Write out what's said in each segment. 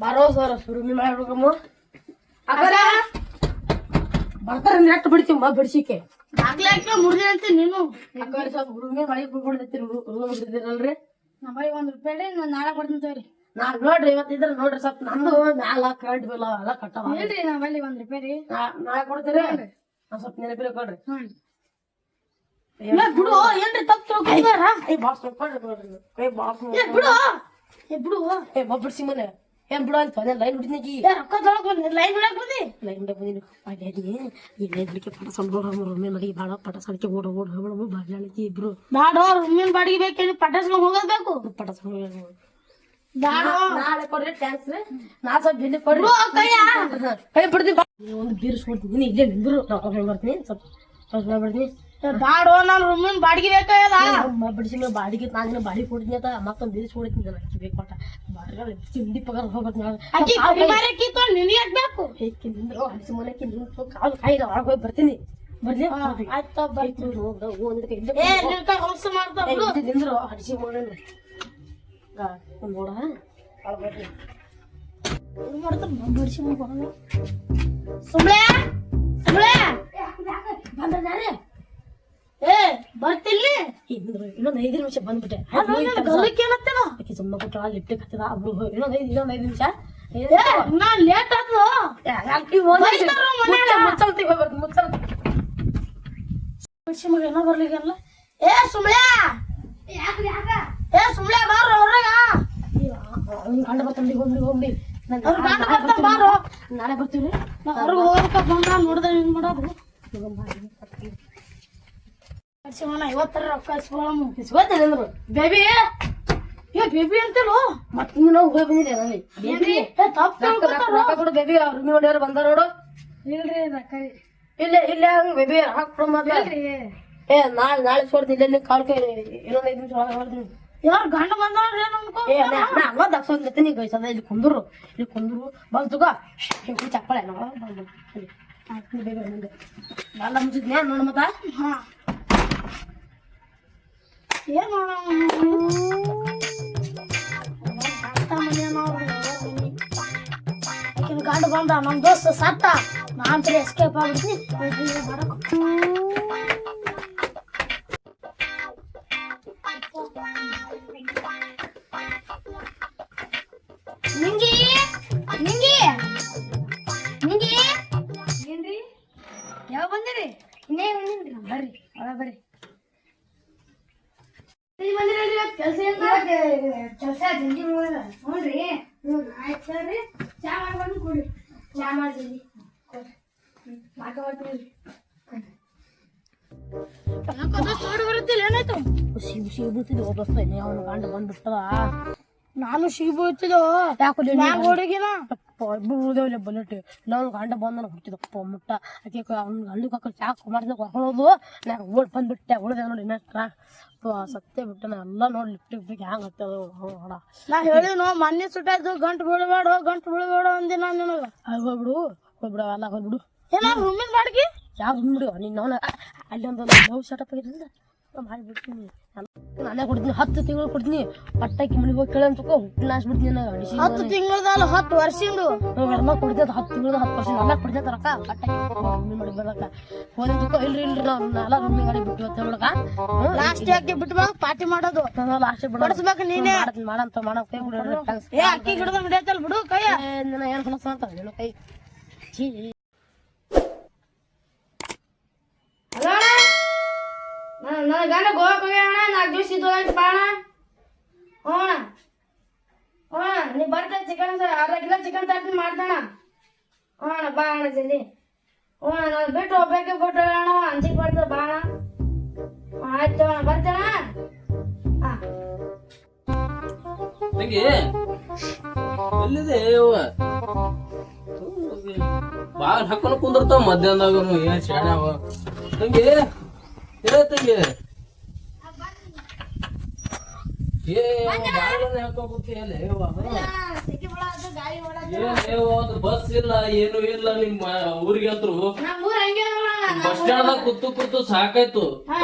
ಬಾರೋ ಸರ್ ಸುರುಮಿ ಮಾಡ್ಬೇಕಮ್ಮ ಅಕ್ಕರ ಬರ್ತಾರ ನೆಟ್ ಬಿಡ್ತೀವಿ ಬಿಡ್ಸಿಕೆ ಆಗ್ಲಾಕ ಮುರ್ದಿ ಅಂತ ನೀನು ಅಕ್ಕರ ಸ್ವಲ್ಪ ರೂಮಿ ಮಳೆ ಬಿಡ್ತಿರಿ ರೂಮ್ ಬಿಡ್ತಿರಲ್ರಿ ನಮ್ಮಲ್ಲಿ ₹1 ನಾಳೆ ಕೊಡ್ತೀನಿ ತಗೋರಿ ನೋಡ್ರಿ ಇವತ್ತಿದ್ರ ನೋಡ್ರಿ ಸ್ವಲ್ಪ ನಂದು ಮ್ಯಾಲ ಕರೆಂಟ್ ಬಿಲ್ ಎಲ್ಲ ಕಟ್ಟವ ಹೇಳ್ರಿ ನಮ್ಮಲ್ಲಿ ₹1 ರೀ ನಾಳೆ ಕೊಡ್ತೀರಿ ಸ್ವಲ್ಪ ನೆನಪಿಲ್ಲ ಕೊಡ್ರಿ ಬಿಡು ಏನ್ರಿ ತಪ್ಪು ತಿಳ್ಕೊಂಡಾರ ಏ ಬಾಸ್ ನೋಡ್ರಿ ಏ ಬಾಸ್ ಬಿಡು ಬಿಡು ಏ ಬಿಡ್ಸಿ ಮನೆ ಏನ್ ಬಿಡು ಅಂತ ಲೈನ್ ಬಿಡ್ತೀನಿ ರೊಕ್ಕ ತೊಳಕ್ ಬಂದಿ ಲೈನ್ ಬಿಡಕ್ ಬಂದಿ ಲೈನ್ ಬಿಡಕ್ ಬಂದಿನಿ ಬಾಗ್ಯಾದಿ ಏನೇದ್ರಿಕೆ ಪಟ ಸಂಬೋಳ ರೂಮಿ ಮನೆ ಭಾಳ ಪಟ ಸಡಕೆ ಓಡ ಬಾಗ್ಯಾಳಕಿ ಇಬ್ರು ಬಾಡೋ ರೂಮಿನ ಬಾಡಿಗೆ ಬೇಕೇನು ಪಟಾಸ್ಕೊಂಡ್ ಹೋಗೋದ್ಬೇಕು ಪಟ ಬಾಡೋ ನಾಳೆ ಕೊಡ್ರಿ ಟ್ಯಾಂಕ್ಸ್ ರೀ ನಾ ಸ್ವಲ್ಪ ಬಿಲ್ಲಿ ಕೊಡ್ರಿ ಕೈ ಬಿಡ್ತೀನಿ ಒಂದು ಬೀರ್ಸ್ ಕೊಡ್ತೀನಿ ಇಲ್ಲೇ ನಿಂದ್ರು ಬರ್ತೀನಿ ಸ್ವಲ್ಪ ಬಿಡ್ತೀನಿ ಬಾಡೋ ನಾನು ರೂಮಿನ ಬಾಡಿಗೆ ಬೇಕಾಗದ ಬಿಡಿಸಿ ಬಾಡಿಗೆ ನಾನು ಬಾಡಿಗೆ ಕೊಡ್ತೀನಿ ಅಂತ ಮತ್ತೊಂದು ಬೀರ್ಸ್ ಕೊಡ್ತೀನಿ ಅಕ್ಕಿ ಬೇಕು ಪಟ ಚಿಂದಿ ಪಗಾರ ಹೋಗ್ಬೇಕು ನಿನಗೆ ಬೇಕು ನಿಂದ್ರು ಹಡಿಸಿ ಮೊಲಕ್ಕೆ ನಿಂತು ಕಾಲು ಕಾಯಿಲ್ಲ ಒಳಗೆ ಹೋಗಿ ಬರ್ತೀನಿ ಬರ್ಲಿ ಆಯ್ತಾ ನಿಂದ್ರು ಹಡಿಸಿ ಮೊಲ ನೋಡ ಬಡಿಸಿ ಸುಮ್ಳೆ ಸುಮ್ಳೆ ಬಂದ್ರೆ ಏ ಬರ್ತಿಲ್ಲಿ ಇನ್ನೊಂದು 5 ನಿಮಿಷ ಬಂದ್ಬಿಟ್ಟೆ ಆಕಿ ಸುಮ್ಮ ಕೊಟ್ಟ ಲಿಫ್ಟ್ ಕತ್ತದ ಇನ್ನೊಂದು 5 ನಿಮಿಷ ಲೇಟ್ ಏನೋ ಬರ್ಲಿಲ್ಲ ಏ ಸುಮ್ಳೆ ಏ ಸುಮ್ಳೆ ಬಾರೋ ಹೊರಗ ಗಂಡ ಬರ್ತಾನೆ ಹೋಗ್ಲಿ ಬಾರೋ ನಾಳೆ ಬರ್ತೀವಿ ಹೊರಗೆ ಹೋಗ್ಬೇಕ ಬಂದ ನೋಡ್ದೆ ಏನ್ ಮಾಡೋದು ಇವತ್ತರ ರೊಕ್ಕ ಇಸ್ಕೊಳ್ತೇನೆ ಬೇಬಿ ಏ ಬೇಬಿ ಅಂತೇಳು ಮತ್ತೆ ನಾವು ಹೋಗಿ ಬಂದಿಲ್ಲ ನಲ್ಲಿ ರೊಕ್ಕ ಕೊಡು ಬೇಬಿ ಅವ್ರು ನೋಡ್ಯಾರ ಬಂದಾರ ನೋಡು ಇಲ್ರಿ ರೊಕ್ಕ ಇಲ್ಲ ಹಂಗ ಬೇಬಿ ಹಾಕ್ಬಿಡು ಮೊದ್ಲು ಏ ನಾಳೆ ಸೋಡ್ತೀನಿ ಇಲ್ಲ ಕಾಲ್ ಕೈ ಇನ್ನೊಂದು 5 ನಿಮಿಷ ಹೊರಡ್ತೀನಿ ಯಾರು ಗಂಡ ಬಂದವ್ರಿ ಅನ್ಕೋ ಅವ ದಕ್ಸೋಗ್ತೀನಿ ಗೈಸದ ಇಲ್ಲಿ ಕುಂದ್ರು ಬಂತುಗ ಚಪ್ಪಳೆ ಬೇಬಿ ಮುಂದೆ ಎಲ್ಲ ಮುಗಿದ್ನ್ಯಾ ನೋಡು ಮತ್ತ ಹಾ ಏನ್ ಗಂಡ ಬಂದ ನಮ್ ದೋಸ್ತ ಸತ್ತ ನಾನ್ ಎಸ್ಕೇಪ್ ಆಗ್ಬಿಡ್ತೀನಿ ನಿಂಗಿ ನಿಂಗಿ ನಿಂಗಿ ಏನ್ರಿ ಯಾವ ಬಂದಿರಿ ಇನ್ನೇ ಬಂದಿನ್ರಿ ಬರ್ರಿ ಒಳಗೆ ಬರ್ರಿ ಕೆಲಸ ಜಲ್ದಿ ನೋಡ್ರಿ ಆಯ್ತು ಸರಿ ಚಾ ಮಾಡ್ಕೊಂಡು ಕೊಡಿ ಚಾ ಮಾಡಿ ಬರುತ್ತಿಲ್ಲ ಏನಾಯ್ತು ಸಿಗಿ ಬೀಳ್ತಿದ್ದೆ ಓದಿಸ್ತಾನೆ ಅವನು ಗಂಡ ಬಂದ್ಬಿಟ್ಟದ ನಾನು ಸಿಗಿ ಬೀಳ್ತಿದ್ದೋ ಯಾಕೆ ಹುಡುಗಿನ ಬೀಳ್ದೇವಿಲ್ಲ ಬಲ್ಲಟ್ಟು ಇಲ್ಲ ಅವ್ನು ಗಂಡ ಬಂದನ ಹುಟ್ಟಿದಪ್ಪ ಮುಟ್ಟ ಆಕೆ ಅವ್ನ ಗಂಡು ಹಾಕಿ ಚಾಕು ಮಾಡಿದ ಹೊಳೋದು ನಾನು ಓಡ್ ಬಂದ್ಬಿಟ್ಟೆ ಉಳ್ದೆ ನೋಡಿ ಸತ್ಯ ಬಿಟ್ಟನ ಎಲ್ಲ ನೋಡಿ ಲಿಫ್ಟಿಗೆ ಹ್ಯಾಂಗ ಹತ್ತದ ಹೊಡ ನಾ ಹೇಳಿ ನೋ ಮೊನ್ನೆ ಸುಟ್ಟಾಯ್ತು ಗಂಟು ಬೀಳಬೇಡ ಅಂದಿ ನಾನು ನಿನಗ ಹೋಗ್ಬಿಡು ಎಲ್ಲ ಹೋಗ್ಬಿಡು ಏನ ರೂಮಿನ ಬಾಡಿಗೆ ಯಾವ ರೂಮ್ ಬಿಡು ನೀನು ಅವನ ಅಲ್ಲಿ ಒಂದು ಲವ್ ಸೆಟಪ್ ಆಗಿರಲಿಲ್ಲ ಮಾಡಿಬಿಡ್ತೀನಿ ನಾನೇ ಕೊಡ್ತೀನಿ 10 ತಿಂಗಳು ಕೊಡ್ತೀನಿ ಪಟ್ಟಾಕಿ ಮನೆಗೆ ಹೋಗಿ ಕೇಳ ಅಂತಕೋ ಹುಟ್ಟಿನಾಸ್ಬಿಡ್ತೀನಿ ನನಗೆ 10 ತಿಂಗಳದಲ್ಲ 10 ವರ್ಷಿಂದು ಎಲ್ಲ ಕೊಡ್ತೇವೆ 10 ತಿಂಗಳು 10 ವರ್ಷ ಎಲ್ಲ ಕೊಡ್ತೇವೆ ರೊಕ್ಕ ಪಟ್ಟಾಕಿ ಮಮ್ಮಿ ಮಾಡಿ ಬರ್ಲಕ್ಕ ಹೋದ ಅಂತಕೋ ಇಲ್ರಿ ನಾವು ಎಲ್ಲ ರೂಮಿನ ಗಾಡಿ ಬಿಟ್ಟು ಅಂತ ಹೇಳಕ ಲಾಸ್ಟ್ ಯಾಕೆ ಬಿಟ್ಟು ಬಾ ಪಾರ್ಟಿ ಮಾಡೋದು ಲಾಸ್ಟ್ ಬಡಿಸ್ಬೇಕು ನೀನೇ ಮಾಡಂತ ಕೈ ಬಿಡು ಏ ಅಕ್ಕಿ ಗಿಡದ ಹಿಡಿಯತ್ತಲ್ಲ ಬಿಡು ಕೈ ಏನ್ ಅನ್ಸ ಅಂತ ನಿನ್ನ ಕೈ ನನ್ನ ಗಂಡ ಗೋವಾಕ್ ಹೋಗ್ಯಾಣ 4 ದಿವಸ ಇದ್ದು ಬಾಣ ಹೋಣ ನೀ ಬರ್ತಾ ಚಿಕನ್ ಅರ್ಧ ಕಿಲೋ ಚಿಕನ್ ತರ್ತೀನಿ ಮಾಡ್ತಾಣ ಹೋಣ ಬಾ ಅಣ್ಣ ಜಲ್ದಿ ನಾನು ಬಿಟ್ಟು ಹೋಗ್ಬೇಕೆ ಬಿಟ್ಟು ಅಣ್ಣ ಅಂಜಿಕ್ ಬರ್ತದ ಬಾಣ ಆಯ್ತು ಅಣ್ಣ ಬರ್ತೇಣ ಎಲ್ಲಿದೆ ಬಾಳ್ ಹಾಕೊಂಡು ಕುಂದಿರ್ತಾವ ಮಧ್ಯಾಹ್ನದಾಗ ಏನ್ ಶಾಣೆ ಅವ ತಂಗಿ ತಂಗಿ ಬಸ್ ಇಲ್ಲ ಏನು ಇಲ್ಲ ನಿಮ್ಮ ಊರಿಗೆ ಅಂತ್ರು ಬಸ್ ಸ್ಟ್ಯಾಂಡ್ ಕೂತು ಸಾಕಾಯ್ತು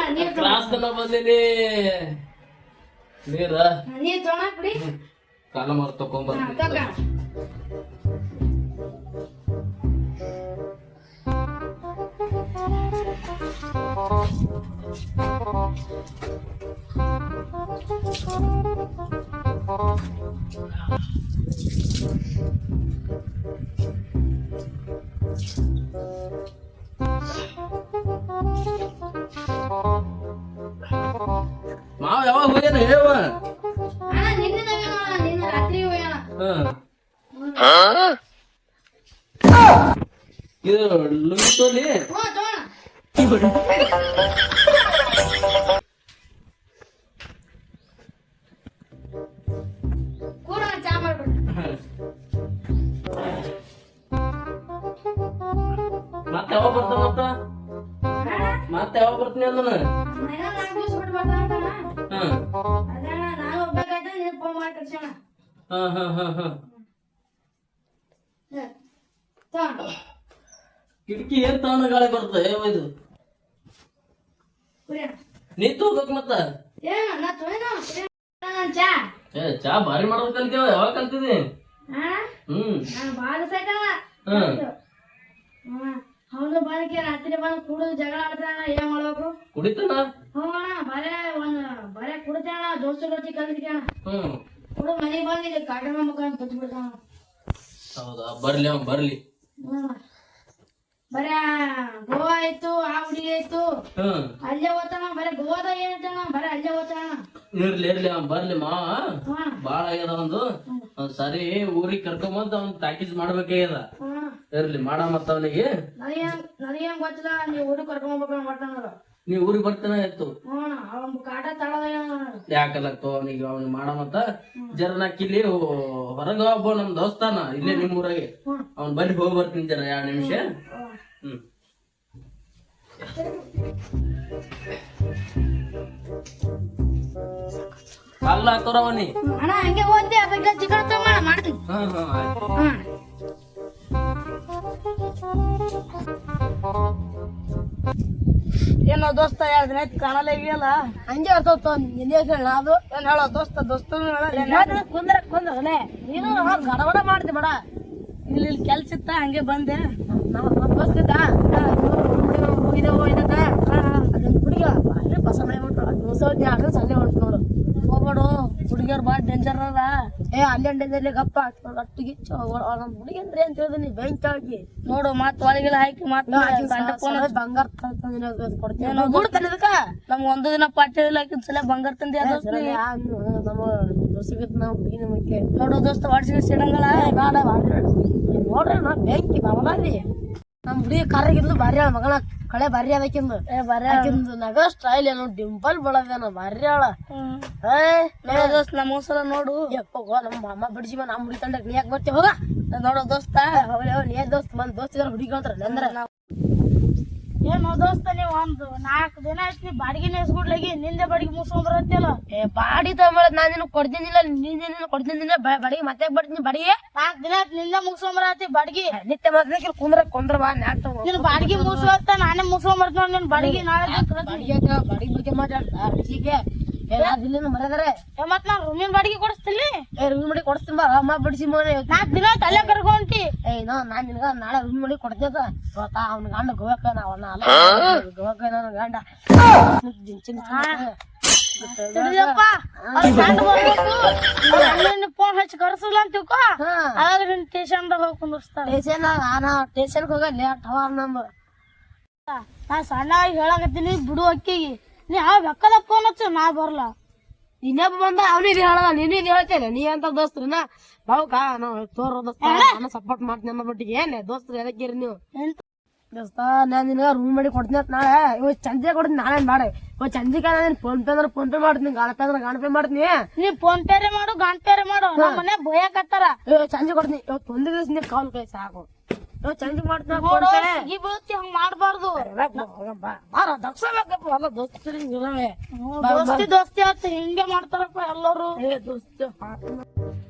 ಕ್ಲಾಸ್ ತನ ಬಂದಿನಿ ನೀರ ಕಾಲ ಮಾರ್ ತಕೊಂಡ್ ಮಾವ ಯಾವಾಗ ಹೋಗ್ಯಾನ ಹೇವ? ಅಣ್ಣ ನಿನ್ನೆ ಹೋಗ್ಯಾನ, ನಿನ್ನೆ ರಾತ್ರಿ ಹೋಗ್ಯಾನ. ಇದು ಲುಂಗಿ ತೋಲಿ ಹ್ಞೂ ತಗೋಣ. ಕೂಡೋಣ, ಚಾ ಮಾಡ್ಬಿಡು. ಮತ್ತೆ ಯಾವಾಗ ಬರ್ತಾನ ಮತ್ತೆ ಯಾವಾಗ ಬರ್ತೀನಿ ಅಂದನ? ಮನೆಯಾಗ 4 ದಿವ್ಸ ಬಿಟ್ಟು ಬರ್ತಾನ ಅಂತಣ್ಣ. ಅದೇ ಅಣ್ಣ, ನಾನು ಹೋಗ್ಬೇಕಾಯ್ತು, ನೀನು ಫೋನ್ ಮಾಡಿ ಕಳ್ಸೋಣ. ತಗೋಣ. ಕಿಟಕಿ ಏನ್ ತಗೊಂಡ ಗಾಳಿ ಬರ್ತದೆ ಇದು? ಕುಡಿಯೋಣ. ನೀ ತಗೋಬೇಕು ಮತ್ತ. ಏನ ನಾ ತೊಳೆನೋ ಚಾ. ಚಾ ಭಾರಿ ಮಾಡೋದ್ ಕಲ್ತೇವ. ಯಾವಾಗ ಕಲ್ತಿದಿ? ನಾನು ಬಾಳ ಸೈಕಣ. ಹೌದು, ಬಾಳಿಕೆ ರಾತ್ರಿ ಬಂದು ಕುಡಿದು ಜಗಳ ಆಡ್ತಾನ. ಏನ್ ಮಾಡ್ಬೇಕು? ಕುಡಿತಾನ? ಹ್ಞೂ ಅಣ್ಣ, ಬರೇ ಕುಡಿತಾನ. ದೋಸ್ತರ ಜೊತೆ ಕಲ್ತಿಕಣ. ಕುಡು ಮನೆಗೆ ಬಂದಿಲ್ಲ, ಕಾಟನ ಮಕ್ಕಳ ಬಿಟ್ಬಿಡ್ತಾನ. ಹೌದಾ? ಬರ್ಲಿ ಅವ್ ಬರ್ಲಿ. ಬರೇ ಗೋವಾ ಆಯ್ತು, ಆ ಹುಡುಗಿ ಆಯ್ತು, ಅಲ್ಲೇ ಓದ್ತಾನ. ಬರೇ ಗೋವಾದಾಗ ಏನಂತಾನ, ಬರೇ ಅಲ್ಲೇ ಓದ್ತಾನ. ಇರ್ಲಿ ಅವ್ ಬರ್ಲಿ. ಮಾವ ಬಾಳ ಆಗ್ಯದ ಒಂದು. ಸರಿ ಊರಿಗೆ ಕರ್ಕೊಂಬಂದ್ ಅವ್ನ್ ಪ್ಯಾಕೇಜ್ ಮಾಡ್ಬೇಕಾಗ್ಯದ. ಇರ್ಲಿ ಮಾಡ ಮತ್ತ ಅವನಿಗೆ. ನನಗೇನ್ ಗೊತ್ತಿಲ್ಲ, ನೀವ್ ಊರಿಗೆ ಕರ್ಕೊಂಡ್ ಹೋಗ್ಬೇಕು ಮಾಡ್ತಾನ. ನೀ ಊರಿಗೆ ಬರ್ತಾನ ಆಯ್ತು. ಅವನ್ ಕಾಟ ತಳದಾಗ ಯಾಕಲಕ್ತು ಅವನಿಗೆ ಮಾಡ ಮತ್ತ ಜರ ನಾಕಿಲ್ಲಿ ಹೊರಗ ಒಬ್ಬ ನಮ್ ದೋಸ್ತಾನ ಇಲ್ಲೇ ನಿಮ್ ಊರಾಗೆ. ಅವ್ನ್ ಬಲ್ಲಿ ಹೋಗಿ ಬರ್ತೀನಿ ಜರ 2 ನಿಮಿಷ. ಅಲ್ಲ ಹಾಕೋರ ಅವನಿ. ಅಣ್ಣ ಹಂಗೆ ಓದ್ದೆ, ಅದಕ್ಕೆ ಚಿಕನ್ ತಗೊಂಡ ಮಾಡ್ತೀನಿ. ಏನೋ ದೋಸ್ತ 2 ದಿನ ಆಯ್ತು ಕಾಣಲ್ಲ ಇದೆಯಲ್ಲ. ಹಂಗೆ ಇರ್ತವ ನಿನ್ನೆ ಹೇಳ ಅದು ಏನ್ ಹೇಳೋ ದೋಸ್ತ ಕುಂದ್ರನೆ ನೀನು ಗಡಬಡ ಮಾಡ್ತಿ ಬೇಡ. ಇಲ್ಲಿ ಕೆಲ್ಸ ಇತ್ತ ಹಂಗೆ ಬಂದೆ. ನಮ್ಮ ದೋಸ್ತ ಇದ್ದ ಹೋಗಿದ್ದಕ್ಕ ಅದೊಂದು ಹುಡುಗ ಅಲ್ಲಿ ಬಸ ಮನೆ ಬಿಟ್ಟು ಸಂಡೆ ಹೊಂಟು ನೋಡು. ಹೋಗ್ಬೇಡು, ಹುಡುಗಿಯರ್ ಬಾಳ ಡೇಂಜರ್ ಅದ. ಅಲ್ಲೇ ಡೇಂಜರ್ಲಿ ಗಪ್ಪ ಅಟ್ಟಿಗೆ ಹುಡುಗಿ ಅಂದ್ರೆ ಅಂತ ಹೇಳಿದೀನಿ. ಬೆಂಕಿ ಆಗಿ ನೋಡು, ಮತ್ ಒಳಗೆಲ್ಲ ಹಾಕಿ ಬಂಗಾರ ಕೊಡ್ತೀನಿ. ನಮ್ಗೆ 1 ದಿನ ಪಾರ್ಟಿ ಹಾಕಿದ್ ಸಲ ಬಂಗಾರ ತಂದೆ ನಮ್ಮ ದೋಸ್ತಿಗೆ ನಾವು ಹುಡುಗಿ ನಮಗೆ ನೋಡು ದೋಸ್ತ ವಾಡ್ಸಿಗೆ ಸಿಡಂಗಲ್ಲ ನೋಡ್ರಿ ನಾ ಬೆಂಕಿ ಬಾವಲಾರಿ. ನಮ್ ಹುಡುಗಿ ಕರ್ಗಿದ್ಲು ಭಾರಿ ಆಳ ಮಗಳ ಕಳೆ ಭಾರಿ ಅದಕ್ಕಿಂದು ಆಕಿಂದು ನಗ ಸ್ಟೈಲ್ ಏನೋ ಡಿಂಪಲ್ ಬಳದೇನ ಭಾರಿ ಆಳ. ದೋಸ್ತ ನಮ್ಮ ಸಲ ನೋಡು ನಮ್ಮ ಅಮ್ಮ ಬಿಡಿಸಿ ನಮ್ಮ ಹುಡುಗಿ ತಂಡ ನೀ ಯಾಕೆ ಬರ್ತೀವಿ ಹೋಗ ನೋಡೋ ದೋಸ್ತ. ನೀ ದೋಸ್ತ ಬಂದ್ ದೋಸ್ತಿದಾರ ಹುಡುಗಿ ಹೇಳ್ತಾರ ಅಂದ್ರೆ ನಾವು ಏನೋ ದೋಸ್ತ ನೀವು 4 ದಿನ ಆಯ್ತು ಬಾಡಿಗೆ ನೆಸ್ಬಿಡ್ಲಾಗಿ ನಿಂದೆ ಬಾಡಿಗೆ ಮುಸ್ಕೊಂಡ್ಬರತ್ತಲ್ಲ. ಬಾಡಿ ತಗೊಂಡ್ ನಾನ್ ನಿನ್ ಕೊಡ್ತೀನಿಲ್ಲ, ನೀನ್ ಕೊಡ್ತೀನಿ ಬಾಡಿಗೆ ಮತ್ತೆ ಬರ್ತೀನಿ. ಬಾಡಿಗೆ 4 ದಿನ ಆಯ್ತು ನಿಂದೆ ಮುಗಿಸ್ಕೊಂಬರತ್ತಿ ಬಾಡಿಗೆ. ನಿತ್ಯ ಮತ್ತೆ ಕುಂದ್ರ ಬಾ ನೀನ್ ಬಾಡಿಗೆ ಮುಗಿಸ್ಕೊಳ್ತ ನಾನೇ ಮುಗಿಸ್ಕೊಂಬರ್ತೀನಿ ನೋಡಿ. ನಿನ್ ಬಾಡಿಗೆ ನಾಳೆ ಬಾಡಿಗೆ ಬಗ್ಗೆ ಮಾತಾಡ್ತಾ ಬಿಸಿಗೆ ಮರದಾರೆ. ಮತ್ ನಾನ್ ರೂಮಿನ ಬಾಡಿಗೆ ಕೊಡಿಸ್ತಿಲ್ಲ. ರೂಮಿನ ಬಾಡಿಗೆ ಕೊಡಿಸ್ತೀನಿ ಬಾ. ಅಮ್ಮ ಬಿಡಿಸಿ 4 ದಿನ ಆಯ್ತು ಅಲ್ಲೇ ಕರ್ಕೊಂಟಿ. ನಾನ್ ನಿನ್ಗ ನಾಳೆ ರೂಮಿನ ಬಾಡಿಗೆ ಕೊಡ್ತೇದ. ಅವ್ನ ಗಂಡ ಗೋವಾಕ ಗೋವಾಕ ನನ್ನ ಗಂಡ ಫೋನ್ ಹಚ್ಚಿ ಕರ್ಸಲ್ಲ ಅಂತ ತಿಳ್ಕೊ. ಆಗ ನಿನ್ ಸ್ಟೇಷನ್ದಾಗ ಹೋಗಿ ಕುಂದಿರ್ಸ್ತಾರ. ಸ್ಟೇಷನ್ಗೆ ಹೋಗ ಲೇಟ್ ಹವ ನಮ್ದು. ನಾ ಸಣ್ಣಾಗಿ ಹೇಳಕತ್ತೀನಿ ಬಿಡು ಅಕ್ಕಿಗೆ. ನೀ ಯಾವ ಬೆಕ್ಕದ ಫೋನ್ ಹಚ್ಚು, ನಾ ಬರ್ಲ. ಇನ್ನೊಬ್ಬ ಬಂದ ಅವನಿಗೆ ಹೇಳದ ನೀನು ಹೇಳ್ತೇನೆ. ನೀ ಅಂತ ದೋಸ್ತ್ರನ ಬಾವುಕ ನಾವು ತೋರೋದ ಸಪೋರ್ಟ್ ಮಾಡ್ತೀನಿ ಅನ್ನೋ ಮಟ್ಟಿಗೆ. ಏನೇ ದೋಸ್ತ್ರು ಎದಕ್ಕಿರಿ ನೀವು? ದೋಸ್ತ ನಾನ್ ನಿನಗ ರೂಮ್ ಮಾಡಿ ಕೊಡ್ತೀನಿ ಅಂತ ನಾಳೆ. ಇವತ್ತು ಸಂಜೆ ಕೊಡ್ತೀನಿ, ನಾಳೆ ಬೇಡ. ಇವತ್ತು ಸಂಜೆಗೆ ನಾನು ಫೋನ್ ಪೇ ಅಂದ್ರೆ ಫೋನ್ ಪೇ ಮಾಡ್ತೀನಿ, ಗಾಣ ಪೇ ಅಂದ್ರೆ ಗಾಣ ಪೇ ಮಾಡ್ತೀನಿ. ನೀ ಫೋನ್ ಪೇರೆ ಮಾಡು, ಗಾಣ ಪೇರೆ ಮಾಡು. ನಮ್ಮ ಮನೆ ಭಯಕತ್ತಾರ. ಸಂಜೆ ಕೊಡ್ತೀನಿ. ಇವತ್ತು 1 ದಿವಸ ನೀ ಕಾಲ್ ಕೈ ಸಾಕು. ಇವತ್ತು ಸಂಜೆ ಮಾಡ್ತೀನಿ. ಹಂಗ ಮಾಡ್ಬಾರ್ದು. ದೋಸ್ತಿ ಆತ ಹಿಂಗೆ ಮಾಡ್ತಾರಪ್ಪ ಎಲ್ಲರೂ.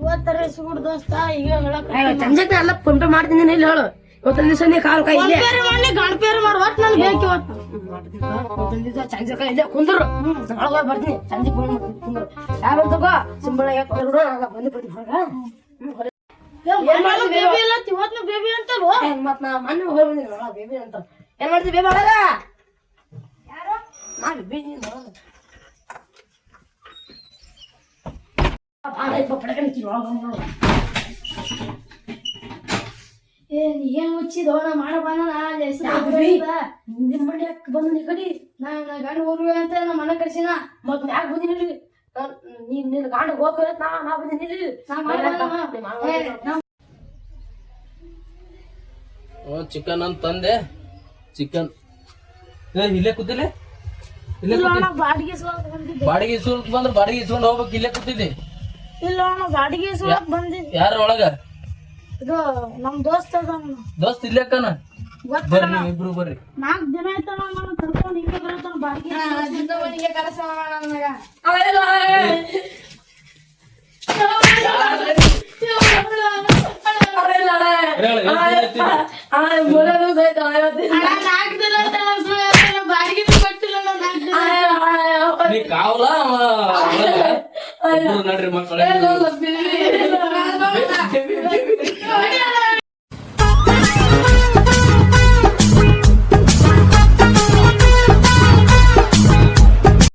ಇವತ್ತರ ಸಿಗುಡ್ ದೋಸ್ತ ಈಗ ಹೇಳಕ್ ಸಂಜೆ ಎಲ್ಲ ಫೋನ್ ಪೇ ಮಾಡ್ತೀನಿ. ಇಲ್ಲಿ ಹೇಳು ಇವತ್ತೊಂದ್ ದಿವಸ ನೀ ಕಾಲ್ ಕೈ ಗಣಪೇರು ಮಾಡು. ಒಟ್ಟು ನನ್ ಬೇಕು ಇವತ್ತು. ಇವತ್ತೊಂದ್ ದಿವಸ ಸಂಜೆ ಕೈ ಇಲ್ಲೇ ಕುಂದ್ರು. ಒಳಗ ಬರ್ತೀನಿ. ಸಂಜೆ ಫೋನ್ ಮಾಡ್ತೀನಿ ಕುಂದ್ರು. ಯಾರು ತಗೋ ಸಿಂಬಳ ಬಂದು ಬರ್ತೀನಿ ಹೊರಗ. ಬೇಬಿ ಅಂತಲ್ವ ಮತ್ ನಾ ಮೊನ್ನೆ ಹೋಗಿ ಬಂದಿಲ್ಲ ಬೇಬಿ ಅಂತ. ಏನ್ ಮಾಡ್ತೀವಿ ಬೇಬಿ ಒಳಗ? ನಾ ಬೇಬಿ ಏ ನೀ ಏನ್ ಮುಚ್ಚಿದೋ ನಾ ಮಾಡ ಬಂದ ನಿಮ್ಮ ಮನೆ ಬಂದು ನೀ ಕಡಿ ನಾ ಗಂಡ ಊರ್ವಿ ಅಂತ ನಮ್ಮ ಮನೆ ಕರ್ಸಿನ ಮತ್ ಯಾಕೆ ಬಂದಿನಿ ನೀನ್ ನಿನ್ನ ಗಾಂಡ ಹೋಗ್ರ ನಾ ಬಂದಿನಿ ಚಿಕನ್ ಅಂತ ತಂದೆ ಚಿಕನ್ ಇಲ್ಲೇ ಕೂತಿಲ್ಲ ಇಲ್ಲೇ ಬಾಡಿಗೆ ಇಸ್ಕೊಳಕ್ ಬಂದಿದ್ದೆ ಬಾಡಿಗೆ ಇಸ್ಕೊಂಡ್ ಬಂದ್ರೆ ಬಾಡಿಗೆ ಇಸ್ಕೊಂಡ್ ಹೋಗ್ಬೇಕು ಇಲ್ಲೇ ಕೂತಿದ್ದೆ ಇಲ್ಲ ಅಣ್ಣ ಬಾಡಿಗೆ ಇಸ್ಕೊಳಕ್ ಬಂದಿದ್ದೆ ಯಾರ ಒಳಗ ಇದು ನಮ್ ದೋಸ್ತ ದೋಸ್ತ್ ಇಲ್ಲೇ ಕನ ಬರ್ರಿ ನೀವು ಇಬ್ರು ಬರ್ರಿ 4 ದಿನ ಆಯ್ತಣ್ಣ ನಾನು ಕರ್ಕೊಂಡು ಹಿಂಗೆ ಬರತ್ತಾನ ಬಾಡಿಗೆ ಕೆಲಸ ನನಗ ಬಾಡಿಗೆ ಕೊಟ್ಟಿಲ್ಲ ನೀ ಕಾವಲ ನಡ್ರಿ ಮಕ್ಕಳ